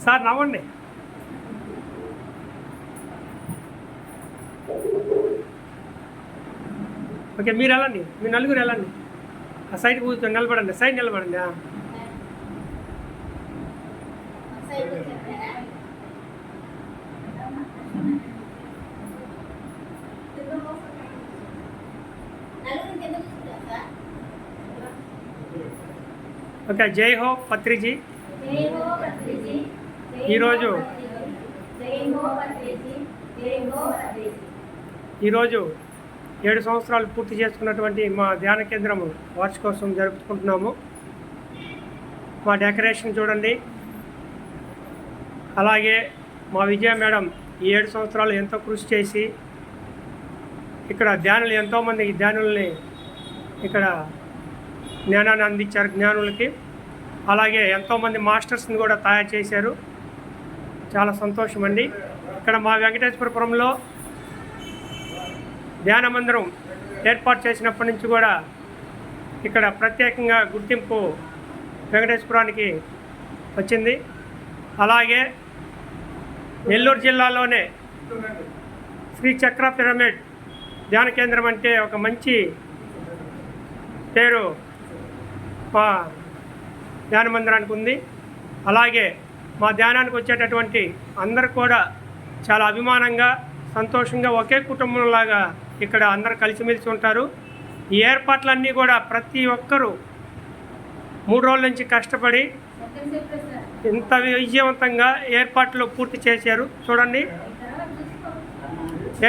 Sir నవ్వండి. Okay, మీరు వెళ్ళండి, మీరు నలుగురు వెళ్ళండి. ఆ సైడ్ కూర్చొని నిలబడండి, సైడ్ నిలబడండి. ఓకే, జై హో పత్రిజీ. ఈరోజు 7 సంవత్సరాలు పూర్తి చేసుకున్నటువంటి మా ధ్యాన కేంద్రము వార్షికోత్సవం జరుపుకుంటున్నాము. మా డెకరేషన్ చూడండి. అలాగే మా విజయ మేడం ఈ 7 సంవత్సరాలు ఎంతో కృషి చేసి ఇక్కడ ధ్యానులు ఎంతోమంది ధ్యానుల్ని ఇక్కడ జ్ఞానాన్ని అందించారు జ్ఞానులకి. అలాగే ఎంతోమంది మాస్టర్స్ని కూడా తయారు చేశారు. చాలా సంతోషం అండి. ఇక్కడ మా వెంకటేశ్వరపురంలో ధ్యాన మందిరం ఏర్పాటు చేసినప్పటి నుంచి కూడా ఇక్కడ ప్రత్యేకంగా గుర్తింపు వెంకటేశ్వరానికి వచ్చింది. అలాగే నెల్లూరు జిల్లాలోనే శ్రీ చక్ర పిరమిడ్ ధ్యాన కేంద్రం అంటే ఒక మంచి పేరు మా ధ్యాన మందిరానికి ఉంది. అలాగే మా ధ్యానానికి వచ్చేటటువంటి అందరు కూడా చాలా అభిమానంగా సంతోషంగా ఒకే కుటుంబంలాగా ఇక్కడ అందరు కలిసిమెలిసి ఉంటారు. ఈ ఏర్పాట్లన్నీ కూడా ప్రతి ఒక్కరూ 3 రోజుల నుంచి కష్టపడి ఇంత విజయవంతంగా ఏర్పాట్లు పూర్తి చేశారు. చూడండి,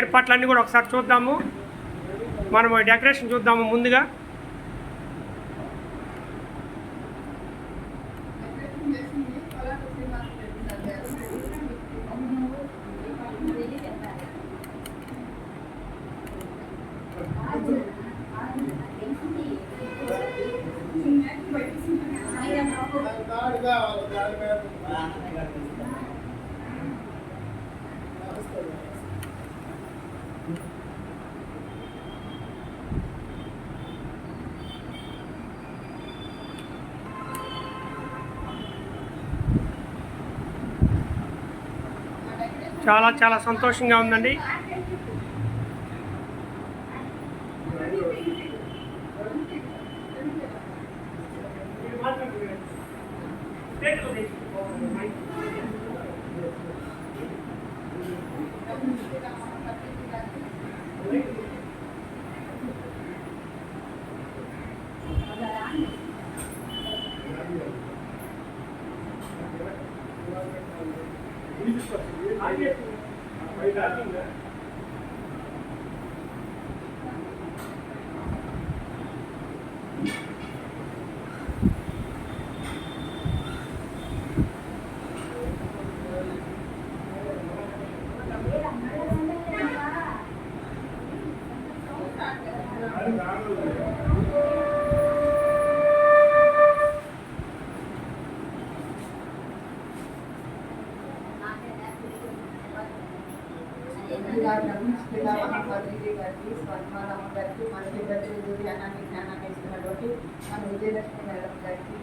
ఏర్పాట్లన్నీ కూడా ఒకసారి చూద్దాము. మనము డెకరేషన్ చూద్దాము. ముందుగా చాలా చాలా సంతోషంగా ఉందండి. పత్రిజీ గారికి, స్వర్ణమాలమ్మ గారికి, మనకి ప్రతిరోజు జ్ఞానాన్ని ఇస్తున్నటువంటి మన విజయలక్ష్మి మేడం గారికి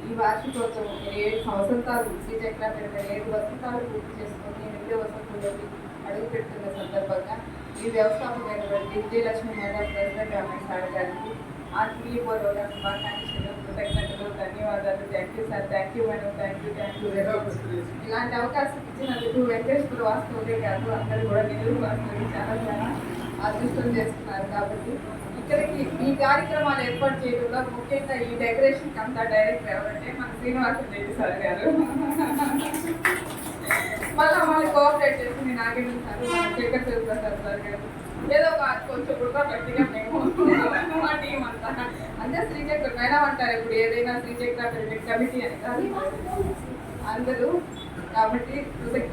ఈ వార్షికోత్సవం 7 సంవత్సరాలు శ్రీచక్ర పిరమిడ్ 7 వసంతాలు పూర్తి చేసుకొని 8వ వసంతంలోకి అడుగు పెడుతున్న సందర్భంగా ఈ వ్యవస్థాపకమైనటువంటి Vijayalakshmi madam president Ramesh sir గారికి ఆత్మీయపూర్వక శుభాకాంక్షలు, కృతజ్ఞతలు, ధన్యవాదాలు. Thank you sir, thank you madam, thank you very much. ఇలాంటి అవకాశం ఇచ్చినందుకు వెంకటేశ్వర వాస్తవులే కాదు అందరూ కూడా నెల్లూరు వాస్తవులు చాలా చాలా అదృష్టం చేస్తున్నారు. కాబట్టి ఇక్కడికి ఈ కార్యక్రమాలు ఏర్పాటు చేయడంలో ముఖ్యంగా ఈ డెకరేషన్కి అంతా డైరెక్టర్ ఎవరంటే మన శ్రీనివాస రెడ్డి సార్ గారు. మళ్ళీ మళ్ళీ కోఆపరేట్ చేసింది నాగేంద్ర సార్, మన శేఖర్ శివప్రసాద్ సార్ గారు. ఏదో ఒక కొంచెం కూడా గట్టిగా మేము మా టీం అంతా అంటే శ్రీచక్ర మేడం అంటారు ఇప్పుడు ఏదైనా శ్రీచక్ర పిరమిడ్ కమిటీ అని కాదు అందరూ. కాబట్టి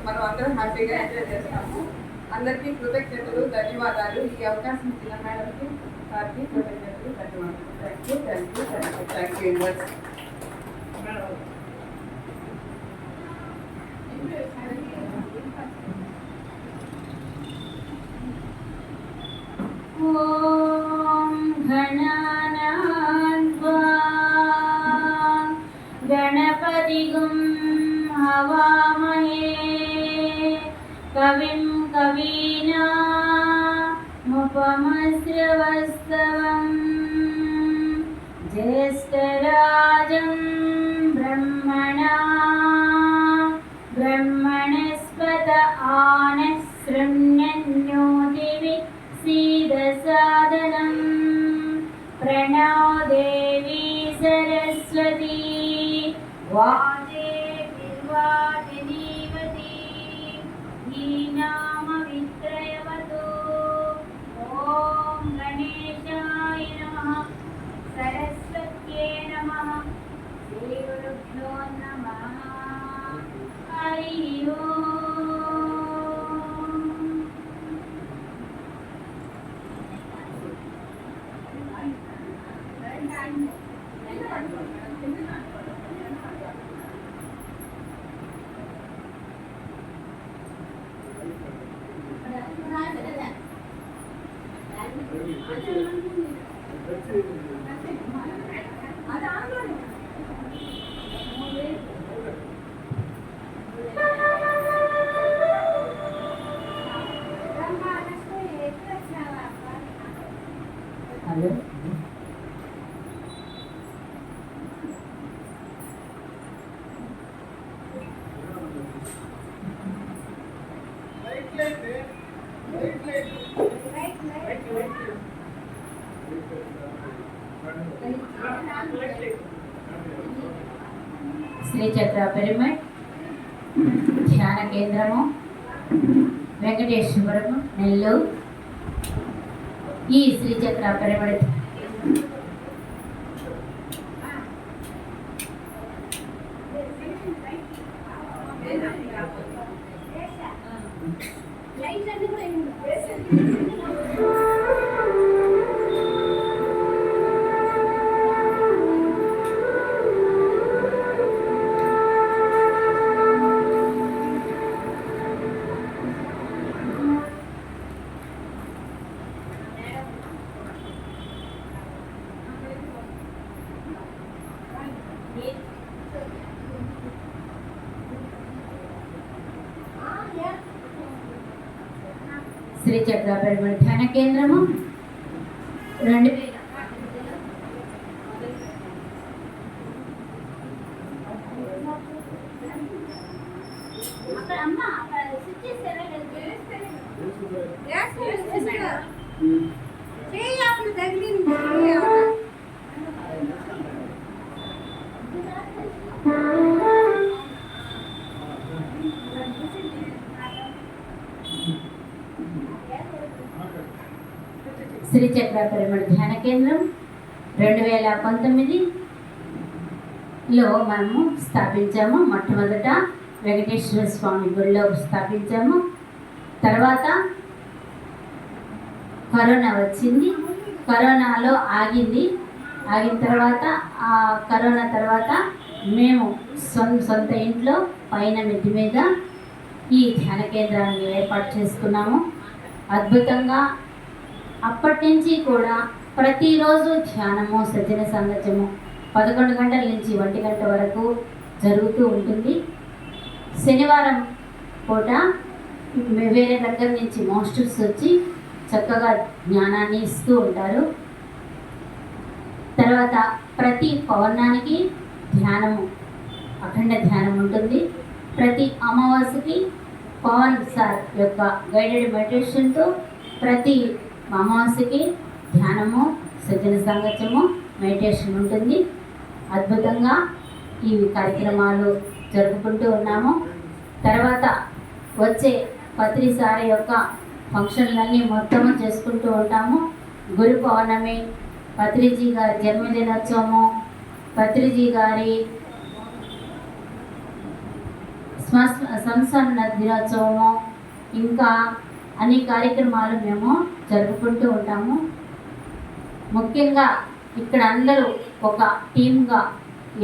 మనం అందరం హ్యాపీగా ఎంజాయ్ చేస్తాము. అందరికీ కృతజ్ఞతలు, ధన్యవాదాలు. ఈ అవకాశం ఇచ్చిన మేడంకి సార్కి కృతజ్ఞతలు, ధన్యవాదాలు. Thank you thank you thank you thank you very much. ఓం గణానాన్వా గణపతిగుం हवामहे कविं कवीनामुपमश्रवस्तवम् ज्येष्ठराजं ब्रह्मणस्पत आनः शृण्वन्नोतिभिः सीदसादनम् प्रणो देवी सरस्वती वाजेर्वाजिनीवती हीनामवित्रयवतु ॐ गणेशाय नमः सरस्वत्यै नमः श्रीगुरुभ्यो नमः हरिः ओम्। హలో శ్రీచక్ర పిరమిడ్ ధ్యాన కేంద్రము వెంకటేశ్వరము నెల్లూరు. ఈ శ్రీచక్ర పిరమిడ్ శ్రీచక్ర పిరమిడ్ ధ్యాన కేంద్రము 2000 శ్రీచక్ర పిరమిడ్ ధ్యాన కేంద్రం 2019లో మనము స్థాపించాము. మొట్టమొదట వెంకటేశ్వర స్వామి గుడిలో స్థాపించాము. తర్వాత కరోనా వచ్చింది. కరోనాలో ఆగింది. ఆగిన తర్వాత ఆ కరోనా తర్వాత మేము సొంత ఇంట్లో పైన మిద్ది మీద ఈ ధ్యాన కేంద్రాన్ని ఏర్పాటు చేసుకున్నాము. అద్భుతంగా అప్పటి నుంచి కూడా ప్రతిరోజు ధ్యానము సజ్జన సంగత్యము 11 గంటల నుంచి 1 గంట వరకు జరుగుతూ ఉంటుంది. శనివారం పూట వేరే దగ్గర నుంచి మాస్టర్స్ వచ్చి చక్కగా జ్ఞానాన్ని ఇస్తూ ఉంటారు. తర్వాత ప్రతి పౌర్ణానికి ధ్యానము అఖండ ధ్యానం ఉంటుంది. ప్రతి అమావాస్యకి పవన్ సార్ యొక్క గైడెడ్ మెడిటేషన్తో ప్రతి అమావాస్యకి ధ్యానము సజ్జన సంగత్యము మెడిటేషన్ ఉంటుంది. అద్భుతంగా ఈ కార్యక్రమాలు జరుపుకుంటూ ఉన్నాము. తర్వాత వచ్చే పత్రి సార్ యొక్క ఫంక్షన్లన్నీ మొత్తము చేసుకుంటూ ఉంటాము. గురు పౌర్ణమి, పత్రిజీ గారి జన్మదినోత్సవము, పత్రిజీ గారి సంస్మరణ దినోత్సవము, ఇంకా అన్ని కార్యక్రమాలు మేము జరుపుకుంటూ ఉంటాము. ముఖ్యంగా ఇక్కడ అందరూ ఒక టీమ్గా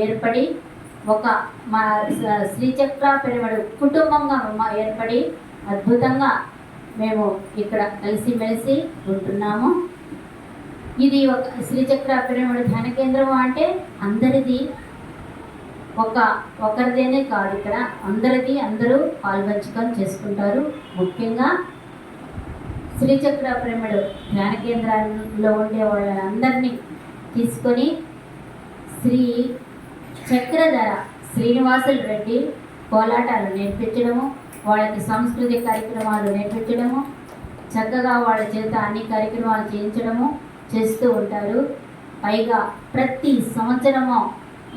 ఏర్పడి ఒక మా శ్రీచక్ర పిరమిడ్ కుటుంబంగా ఏర్పడి అద్భుతంగా మేము ఇక్కడ కలిసిమెలిసి ఉంటున్నాము. ఇది ఒక శ్రీచక్ర పిరమిడ్ ధ్యాన కేంద్రం అంటే అందరిది ఒకరిదేనే కాదు, ఇక్కడ అందరికీ అందరూ పాల్పంచుకొని చేసుకుంటారు. ముఖ్యంగా శ్రీచక్ర పిరమిడ్ ధ్యాన కేంద్రాల్లో ఉండే వాళ్ళందరినీ తీసుకొని శ్రీ చక్రధర శ్రీనివాసులు రెడ్డి కోలాటాలు నేర్పించడము, వాళ్ళకి సాంస్కృతిక కార్యక్రమాలు నేర్పించడము, చక్కగా వాళ్ళ చేత అన్ని కార్యక్రమాలు చేయించడము చేస్తూ ఉంటారు. పైగా ప్రతి సంవత్సరము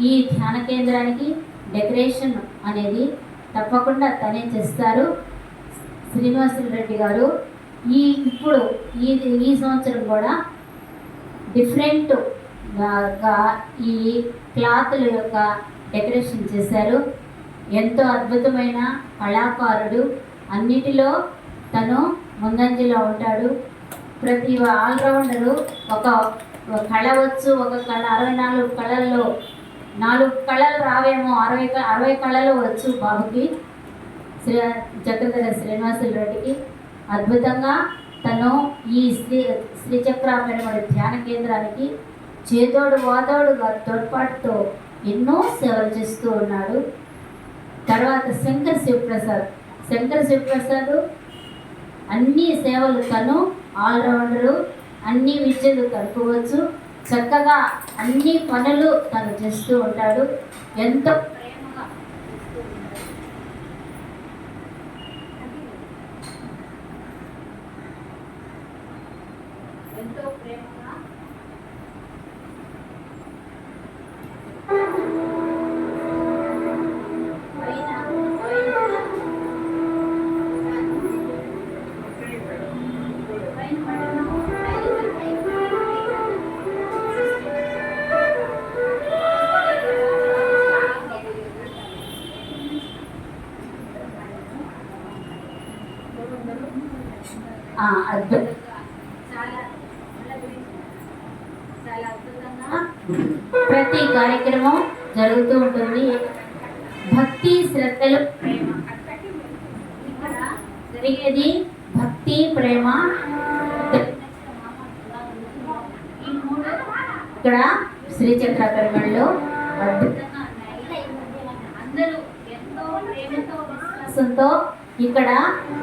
ఈ ధ్యాన కేంద్రానికి డెకరేషన్ అనేది తప్పకుండా తనే చేస్తారు శ్రీనివాసులు రెడ్డి గారు. ఇప్పుడు ఈ సంవత్సరం కూడా డిఫరెంట్గా ఈ క్లాతుల యొక్క డెకరేషన్ చేశారు. ఎంతో అద్భుతమైన కళాకారుడు, అన్నిటిలో తను ముందంజలో ఉంటాడు. ప్రతి ఆల్రౌండరు ఒక కళ వచ్చు, ఒక కళ 64 కళల్లో 4 కళలు రావేమో, 60 కళలు వచ్చు బాబుకి, చక్రధర శ్రీనివాసులు రెడ్డికి. అద్భుతంగా తను ఈ శ్రీచక్ర పిరమిడ్ ధ్యాన కేంద్రానికి చేతోడు వాతోడుగా తోడ్పాటుతో ఎన్నో సేవలు చేస్తూ ఉన్నాడు. తర్వాత శంకర్ శివప్రసాద్ అన్ని సేవలు తను ఆల్రౌండరు, అన్ని విద్యలు కలుపుకోవచ్చు, చక్కగా అన్ని పనులు తను చేస్తూ ఉంటాడు. ఎంతో ప్రేమగా చేస్తూ ఉంటాడు. ఎంతో ప్రేమగా చాలా అద్భుతంగా ప్రతి కార్యక్రమం జరుగుతూ ఉంటుంది. భక్తి శ్రద్ధలు ప్రేమ ఇక్కడ జరిగేది. భక్తి ప్రేమ ఈ మూడు ఇక్కడ శ్రీచక్ర పిరమిడ్లో అద్భుతంగా ఉన్నాయి. అందరూ ఎంతో ప్రేమతో విశ్వాసంతో ఇక్కడ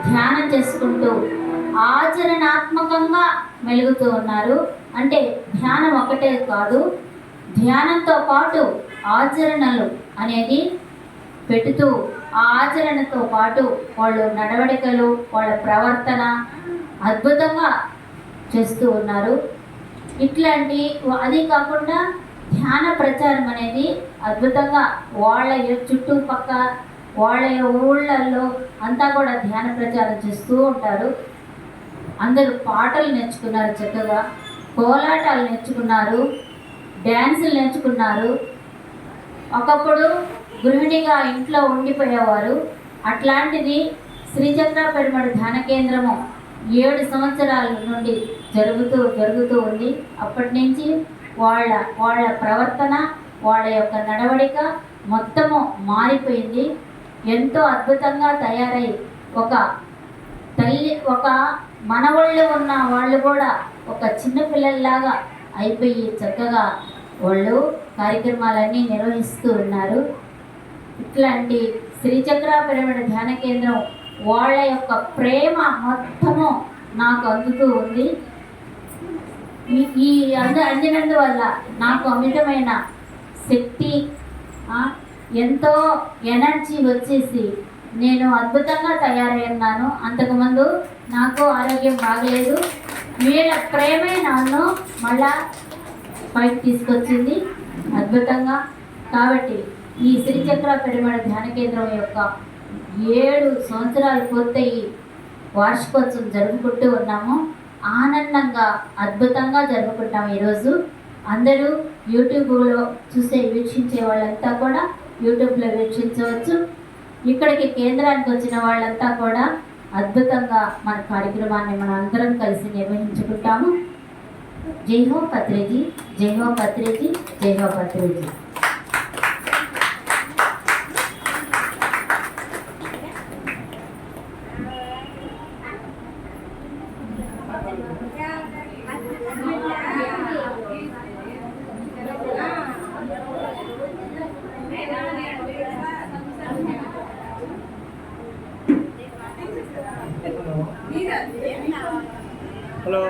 ధ్యానం చేసుకుంటూ ఆచరణాత్మకంగా మెలుగుతూ ఉన్నారు. అంటే ధ్యానం ఒకటే కాదు, ధ్యానంతో పాటు ఆచరణలు అనేది పెడుతూ ఆ ఆచరణతో పాటు వాళ్ళు నడవడికలు, వాళ్ళ ప్రవర్తన అద్భుతంగా చేస్తూ ఉన్నారు. ఇట్లాంటి అది కాకుండా ధ్యాన ప్రచారం అనేది అద్భుతంగా వాళ్ళ చుట్టుపక్క వాళ్ళ ఊళ్ళల్లో అంతా కూడా ధ్యాన ప్రచారం చేస్తూ ఉంటారు. అందరూ పాటలు నేర్చుకున్నారు, చక్కగా కోలాటాలు నేర్చుకున్నారు, డ్యాన్సులు నేర్చుకున్నారు. ఒకప్పుడు గృహిణిగా ఇంట్లో ఉండిపోయేవారు. అట్లాంటిది శ్రీచక్ర పిరమిడ్ ధ్యాన కేంద్రము 7 సంవత్సరాల నుండి జరుగుతూ ఉంది. అప్పటి నుంచి వాళ్ళ ప్రవర్తన, వాళ్ళ యొక్క నడవడిక మొత్తము మారిపోయింది. ఎంతో అద్భుతంగా తయారై ఒక మనవాళ్ళు ఉన్న వాళ్ళు కూడా ఒక చిన్న పిల్లల్లాగా అయిపోయి చక్కగా వాళ్ళు కార్యక్రమాలన్నీ నిర్వహిస్తూ ఉన్నారు. ఇట్లాంటి శ్రీచక్ర పిరమిడ్ ధ్యాన కేంద్రం వాళ్ళ యొక్క ప్రేమ మొత్తము నాకు అందుతూ ఉంది. ఈ అందినందువల్ల నాకు అమితమైన శక్తి, ఎంతో ఎనర్జీ వచ్చేసి నేను అద్భుతంగా తయారై ఉన్నాను. అంతకుముందు నాకు ఆరోగ్యం బాగలేదు. వీళ్ళ ప్రేమే నన్ను మళ్ళా పైకి తీసుకొచ్చింది అద్భుతంగా. కాబట్టి ఈ శ్రీచక్ర పిరమిడ్ ధ్యాన కేంద్రం యొక్క 7 సంవత్సరాలు పూర్తయి వార్షికోత్సవం జరుపుకుంటూ ఉన్నాము. ఆనందంగా అద్భుతంగా జరుపుకుంటాం. ఈరోజు అందరూ యూట్యూబ్లో వీక్షించే వాళ్ళంతా కూడా యూట్యూబ్లో వీక్షించవచ్చు. ఇక్కడికి కేంద్రానికి వచ్చిన వాళ్ళంతా కూడా అద్భుతంగా మన కార్యక్రమాన్ని మనం అందరం కలిసి నిర్వహించుకుంటాము. జై హో పత్రిజీ, జై హో పత్రిజీ, జై హో పత్రిజీ. Yeah. హలో